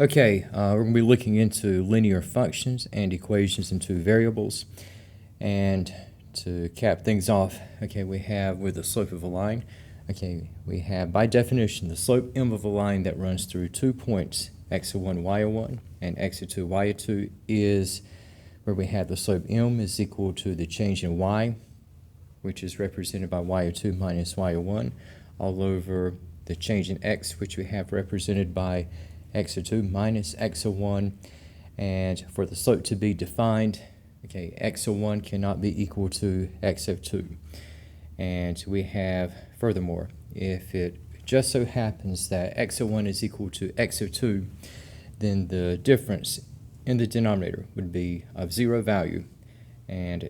Okay, we're going to be looking into linear functions and equations in two variables. And to cap things off, okay, we have with the slope of a line, okay, we have by definition the slope m of a line that runs through 2 points, x01, y01, and x02, y02 is where we have the slope m is equal to the change in y, which is represented by y02 minus y01, all over the change in x, which we have represented by x02 minus x01. And for the slope to be defined, okay, x01 cannot be equal to x02. And we have, furthermore, if it just so happens that x01 is equal to x02, then the difference in the denominator would be of zero value. And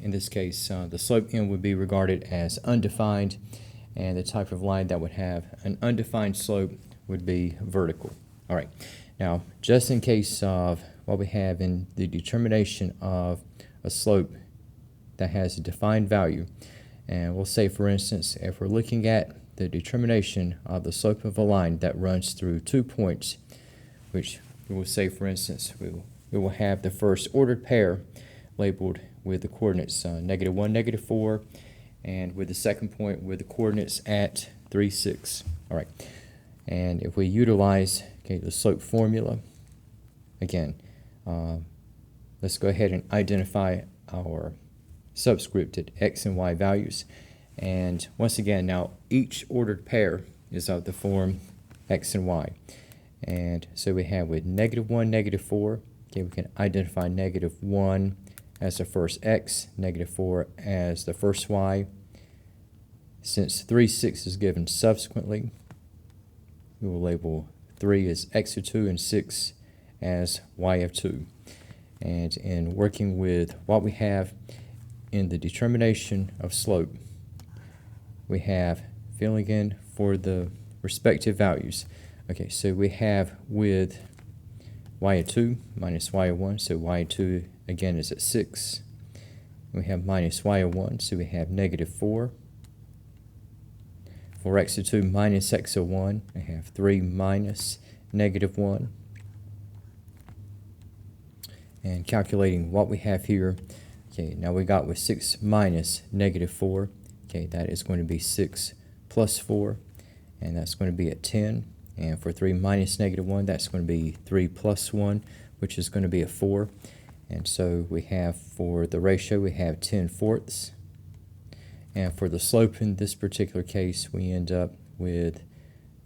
in this case, the slope m would be regarded as undefined, and the type of line that would have an undefined slope would be vertical. All right, now just in case of what we have in the determination of a slope that has a defined value, and we'll say, for instance, if we're looking at the determination of the slope of a line that runs through 2 points, which we will say, for instance, we will have the first ordered pair labeled with the coordinates -1, -4, and with the second point with the coordinates at 3, 6. All right. And if we utilize, okay, the slope formula, again, let's go ahead and identify our subscripted x and y values. And once again, now each ordered pair is of the form x and y. And so we have with -1, -4, okay, we can identify -1 as the first x, -4 as the first y. Since 3, 6 is given subsequently, we will label 3 as x of 2 and 6 as y of 2. And in working with what we have in the determination of slope, we have filling in for the respective values. Okay, so we have with y of 2 minus y of 1, so y of 2 again is at 6. We have minus y of 1, so we have -4. For x of 2 minus x of 1, I have 3 minus -1. And calculating what we have here, okay, now we got with 6 minus -4, okay, that is going to be 6 plus 4, and that's going to be at 10. And for 3 minus -1, that's going to be 3 plus 1, which is going to be a 4. And so we have, for the ratio, we have 10/4. And for the slope in this particular case, we end up with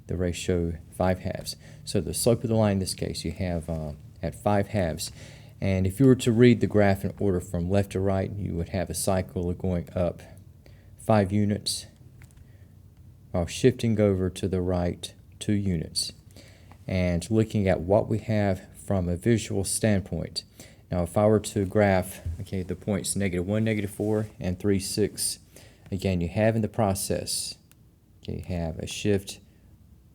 the ratio 5/2. So the slope of the line in this case, you have at 5/2. And if you were to read the graph in order from left to right, you would have a cycle of going up 5 units while shifting over to the right 2 units. And looking at what we have from a visual standpoint, now if I were to graph, okay, the points -1, -4, and 3, 6, again, you have in the process, okay, you have a shift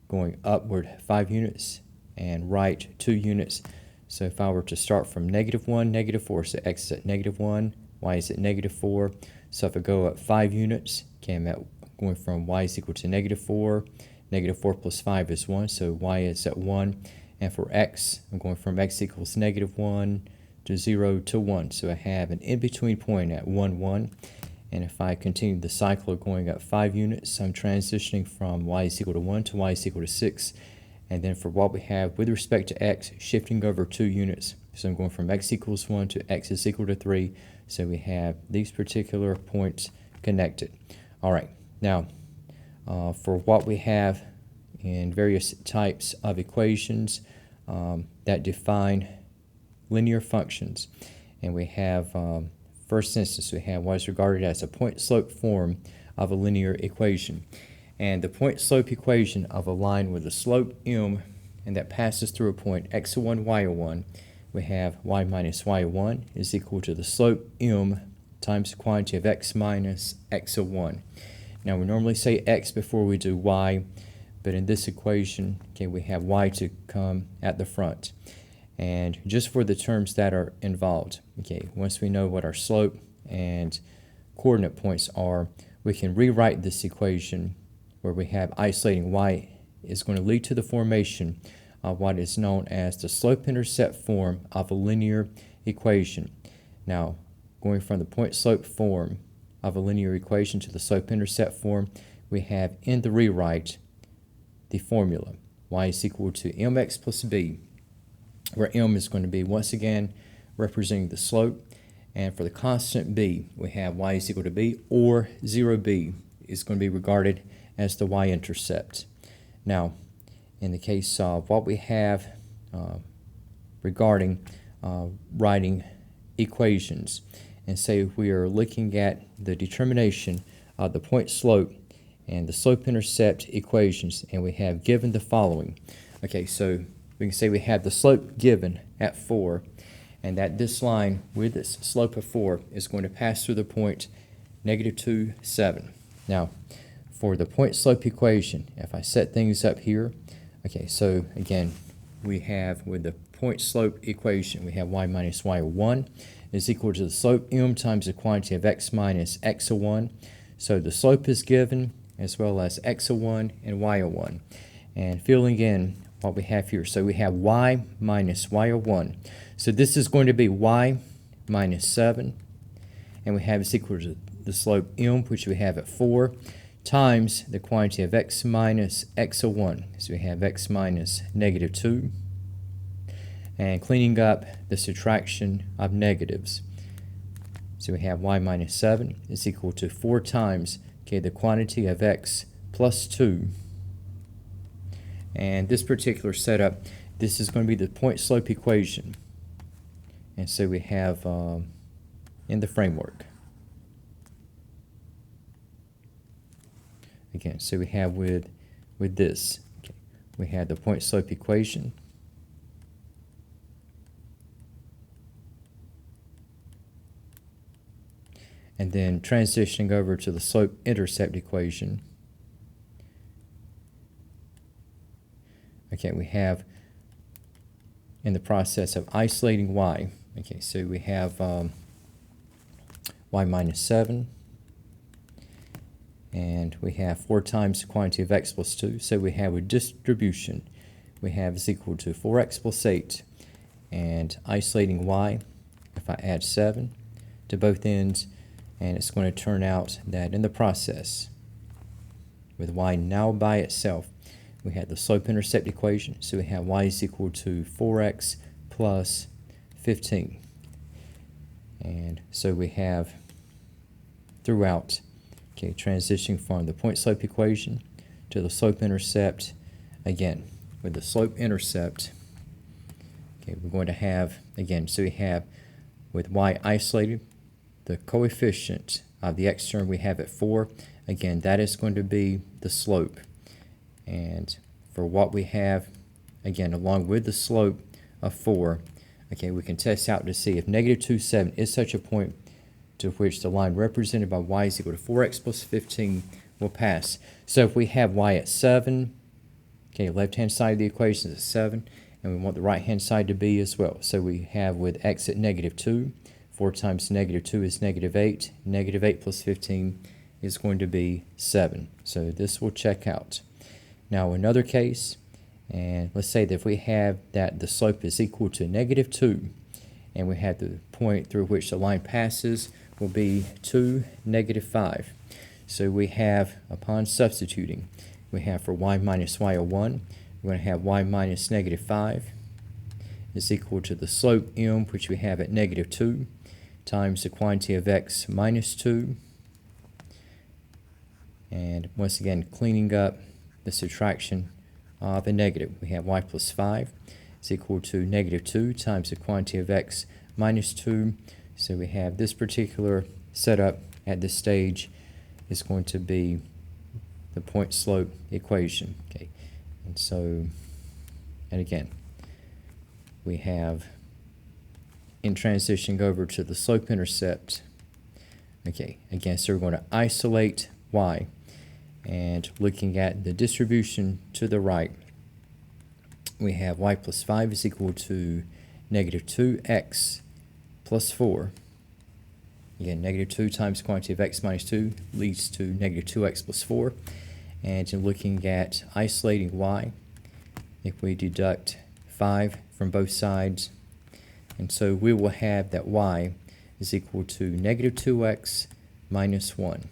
going upward 5 units and right 2 units. So if I were to start from -1, -4, so x is at -1, y is at -4. So if I go up 5 units, okay, I'm going from y is equal to -4, -4 plus 5 is 1, so y is at 1. And for x, I'm going from x equals -1 to 0 to 1. So I have an in-between point at 1, 1. And if I continue the cycle of going up 5 units, I'm transitioning from y is equal to 1 to y is equal to 6. And then for what we have with respect to x, shifting over 2 units. So I'm going from x equals 1 to x is equal to 3. So we have these particular points connected. All right, now for what we have in various types of equations that define linear functions. And we have, first instance, we have what is regarded as a point-slope form of a linear equation. And the point-slope equation of a line with a slope m and that passes through a point x01, y01, we have y minus y1 is equal to the slope m times the quantity of x minus x01. Now we normally say x before we do y, but in this equation, okay, we have y to come at the front. And just for the terms that are involved, okay, once we know what our slope and coordinate points are, we can rewrite this equation where we have isolating y is going to lead to the formation what is known as the slope-intercept form of a linear equation. Now, going from the point-slope form of a linear equation to the slope-intercept form, we have in the rewrite the formula y is equal to mx plus b, where m is going to be once again representing the slope, and for the constant b we have y is equal to b, or 0b is going to be regarded as the y-intercept. Now, in the case of what we have regarding writing equations, and say we are looking at the determination of the point slope and the slope-intercept equations, and we have given the following. Okay, so we can say we have the slope given at 4, and that this line with its slope of 4 is going to pass through the point -2, 7. Now, for the point slope equation, if I set things up here, okay, so again, we have with the point slope equation, we have y minus y01 is equal to the slope m times the quantity of x minus x01. So the slope is given, as well as x01 and y01. And filling in what we have here, so we have y minus y01. So this is going to be y minus 7, and we have is equal to the slope m, which we have at 4, times the quantity of x minus x01. So we have x minus -2. And cleaning up the subtraction of negatives. So we have y minus 7 is equal to 4 times the quantity of x plus 2. And this particular setup, this is going to be the point slope equation. And so we have in the framework. Again, so we have with this, okay, we have the point slope equation. And then transitioning over to the slope-intercept equation. Okay, we have in the process of isolating y. Okay, so we have y minus 7. And we have 4 times the quantity of x plus 2. So we have a distribution. We have is equal to 4x plus 8. And isolating y, if I add 7 to both ends, and it's going to turn out that in the process, with y now by itself, we have the slope-intercept equation. So we have y is equal to 4x plus 15. And so we have throughout, okay, transitioning from the point slope equation to the slope-intercept. Again, with the slope-intercept, okay, we're going to have, again, so we have with y isolated, the coefficient of the x term we have at 4. Again, that is going to be the slope. And for what we have, again, along with the slope of 4, okay, we can test out to see if -2, 7 is such a point to which the line represented by y is equal to 4x plus 15 will pass. So if we have y at 7, okay, left-hand side of the equation is at 7, and we want the right-hand side to be as well. So we have with x at -2, 4 times -2 is -8. -8 plus 15 is going to be 7. So this will check out. Now another case, and let's say that if we have that the slope is equal to -2, and we have the point through which the line passes will be 2, -5. So we have, upon substituting, we have for y minus y01, we're going to have y minus -5 is equal to the slope m, which we have at -2, times the quantity of x minus 2. And once again, cleaning up the subtraction of a negative, we have y plus 5 is equal to -2 times the quantity of x minus 2. So we have this particular setup at this stage is going to be the point slope equation. Okay, and so, and again, we have in transitioning over to the slope-intercept. Okay, again, so we're going to isolate y, and looking at the distribution to the right, we have y plus 5 is equal to -2x plus 4. Again, -2 times the quantity of x minus 2 leads to -2x plus 4. And in looking at isolating y, if we deduct 5 from both sides. And so we will have that y is equal to negative 2x minus 1.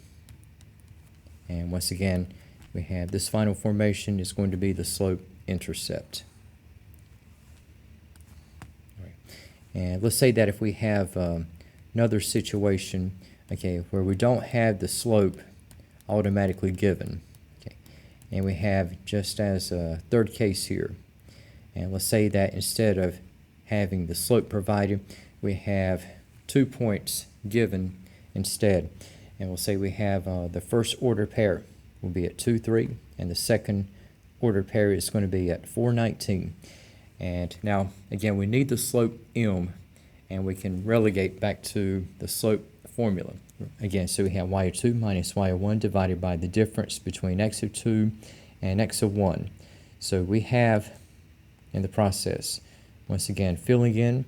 And once again, we have this final formation is going to be the slope-intercept. And let's say that if we have another situation, okay, where we don't have the slope automatically given, okay, and we have just as a third case here, and let's say that instead of having the slope provided, we have 2 points given instead, and we'll say we have the first order pair will be at 2, 3, and the second order pair is going to be at 4, 19. And now, again, we need the slope m, and we can relegate back to the slope formula. Again, so we have y of 2 minus y of 1 divided by the difference between x of 2 and x of 1. So we have, in the process, once again, filling in,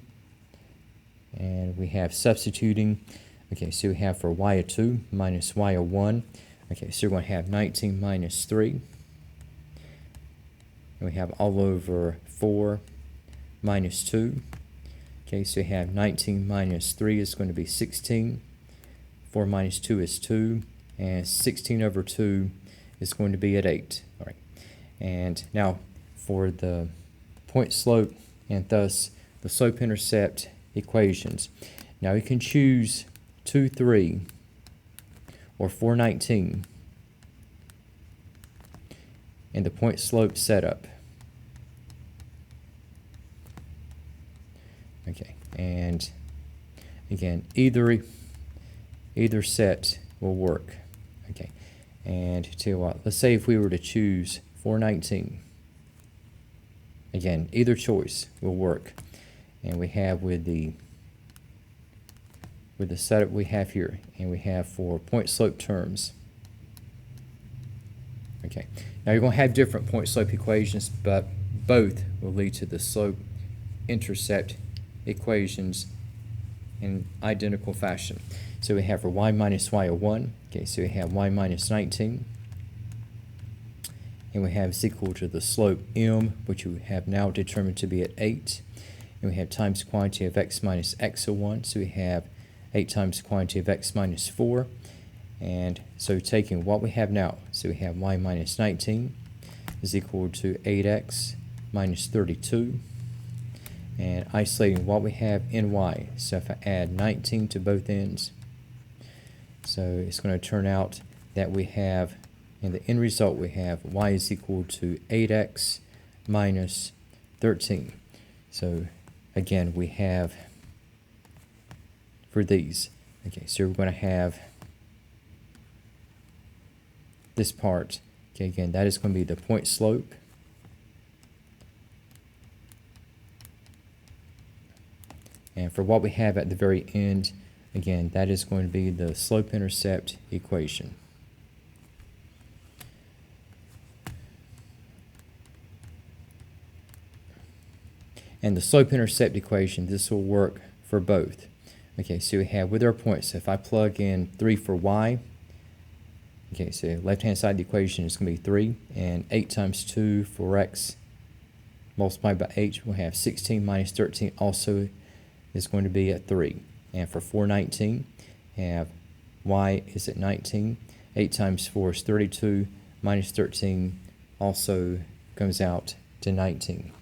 and we have substituting. Okay, so we have for y of 2 minus y of 1. Okay, so we're going to have 19 minus 3. And we have all over 4 minus 2. Okay, so we have 19 minus 3 is going to be 16. 4 minus 2 is 2. And 16 over 2 is going to be at 8. All right. And now for the point slope and thus the slope-intercept equations. Now you can choose 2, 3 or 4, 19 in the point slope setup. Okay, and again, either set will work. Okay, and tell you what, let's say if we were to choose 419, again, either choice will work. And we have with the setup we have here, and we have for point slope terms. Okay, now you're going to have different point slope equations, but both will lead to the slope intercept equations in identical fashion. So we have for y minus y of 1, okay, so we have y minus 19, and we have is equal to the slope m, which we have now determined to be at 8, and we have times quantity of x minus x of 1, so we have 8 times quantity of x minus 4, and so taking what we have now, so we have y minus 19 is equal to 8x minus 32, and isolating what we have in y, so if I add 19 to both ends, so it's going to turn out that we have, in the end result we have y is equal to 8x minus 13. So again, we have for these, okay, so we're going to have this part, okay, again, that is going to be the point slope, and for what we have at the very end, again, that is going to be the slope-intercept equation. And the slope-intercept equation, this will work for both. Okay, so we have with our points, if I plug in 3 for y, okay, so left-hand side of the equation is going to be 3, and 8 times 2 for x multiplied by 8, we'll have 16 minus 13 also is going to be at 3. And for 419, have y is at 19. 8 times 4 is 32, minus 13 also comes out to 19.